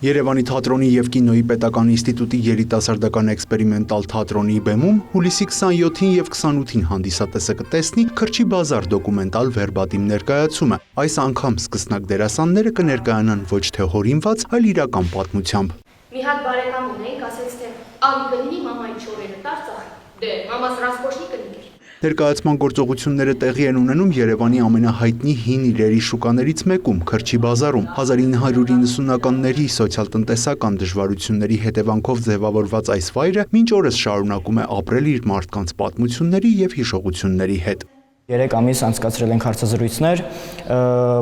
Երևանի թատրոնի և կինոյի պետական ինստիտուտի երիտասարդական էքսպերիմենտալ թատրոնի բեմում հուլիսի 27-ին և 28-ին հանդիսատեսը կտեսնի «Քրչի բազար» դոկումենտալ վերբատիմ ներկայացումը։ Այս անգամ սկսնակ դերասանները կներկայանան ոչ թե հորինված, այլ իրական պատմությամբ։ Մի հատ բարեկամ ունեինք, ասեց թե «Ալի կլինի մամային չորերը Արցախ, դե մամաս ռասպոշնի կլինի»։ Ներկայացման գործողությունները տեղի են ունենում Երևանի ամենահայտնի հին իրերի շուկաներից մեկում՝ Քրչի բազարում։ 1990-ականների սոցիալ-տնտեսական դժվարությունների հետևանքով ձևավորված այս վայրը մինչ օրս շարունակում է ապրել իր մարդկանց պատմությունների և հիշողությունների հետ։ 3 ամիս անցկացրել ենք հարցազրույցներ,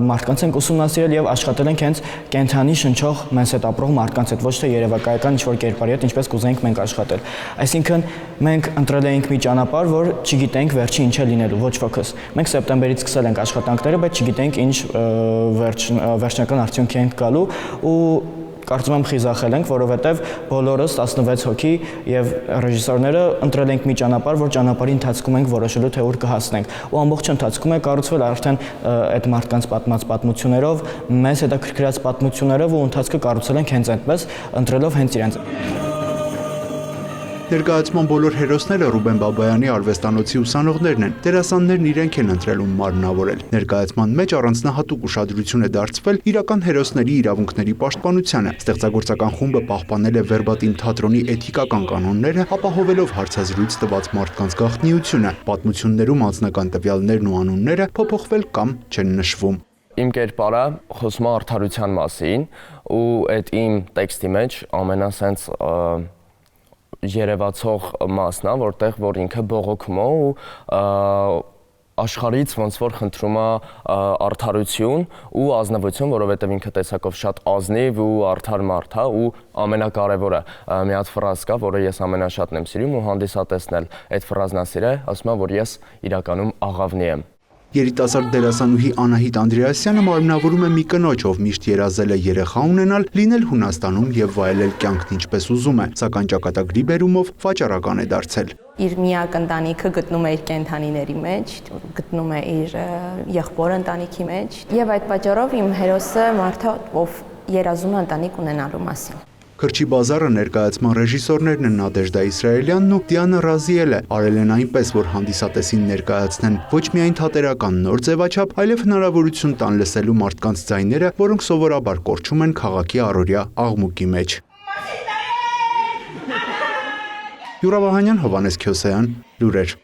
մարդկանց ենք ուսումնասիրել եւ աշխատել ենք հենց կենթանի շնչող մեզ հետ ապրող մարդկանց հետ, ոչ թե երևակայական ինչ-որ կերպարի հետ, ինչպես կուզեինք մենք աշխատել։ Այսինքն մենք ընտրել էինք մի ճանապարհ, որ չգիտենք վերջի ինչ է լինելու, ոչ ոքս։ Մենք սեպտեմբերից սկսել ենք աշխատանքները, բայց չգիտենք ինչ վերջնական արդյունքի ենք գալու ու կարծում եմ խիզախել ենք, որովհետև բոլորս 16 հոգի եւ ռեժիսորները ընտրել ենք մի ճանապարհ, որ ճանապարհի ընթացքում ենք որոշելու թե ուր կհասնենք։ Ու ամբողջ ընթացքում է կառուցվել արդեն այդ մարդկանց պատմած պատմություններով, մեզ հետաքրքրած պատմություններով ու ընթացքը կառուցել ենք հենց այդպես, ընտրելով հենց իրենց։ Ներկայացման բոլոր հերոսները Ռուբեն Բաբայանի արվեստանոցի ուսանողներն են։ Դերասաններն իրենք են ընտրել ու մարմնավորել։ Ներկայացման մեջ առանձնահատուկ ուշադրություն է դարձվել իրական հերոսների իրավունքների պաշտպանությանը։ Ստեղծագործական խումբը պահպանել է վերբատիմ թատրոնի էթիկական կանոնները, ապահովելով հարցազրույց տված մարդկանց գաղտնիությունը։ Պատմություններում անձնական տվյալներն ու անունները փոփոխվել կամ չեն նշվում։ Իմ կերպարը խոսում է արդարության մասին ու այդ իմ տեքստի մեջ ամենասենց երևացող մասն է, որտեղ որ ինքը բողոքում է ու աշխարհից ոնց որ խնդրում է արդարություն ու ազնվություն, որովհետև ինքը տեսակով շատ ազնիվ ու արդար մարդ է ու ամենակարևորը մի հատ ֆրազ կա, որը ես ամենաշատն եմ սիրում ու հանդիսատեսն էլ այդ ֆրազն է սիրել, ասում է, որ ես իրականում աղավնի եմ։ Երիտասարդ դերասանուհի Անահիտ Անդրեասյանը մարմնավորում է մի կնոջ, ով միշտ երազել է երեխա ունենալ, լինել Հունաստանում եւ վայելել կյանքն ինչպես ուզում է, սակայն ճակատագրի բերումով վաճառական է դարձել։ Իր միակ ընտանիքը գտնում է իր կենդանիների մեջ, գտնում է իր եղբոր ընտանիքի մեջ եւ այդ պատճառով իմ հերոսը մարդը, ով երազում է ընտանիք ունենալու մասին։ Քրչի բազարը ներկայացման ռեժիսորներն են Նադեժդա Իսրայելյանն ու Դիանա Ռազիելը արել են այնպես, որ հանդիսատեսին ներկայացնեն ոչ միայն թատերական նոր ձևաչափ, այլև հնարավորություն տան լսելու մարդկանց ձայները, որոնք սովորաբար կորչում են քաղաքի առօրյա աղմուկի մեջ։ Յուրա Վահանյան, Հովհաննես Քյոսայան, լուրեր։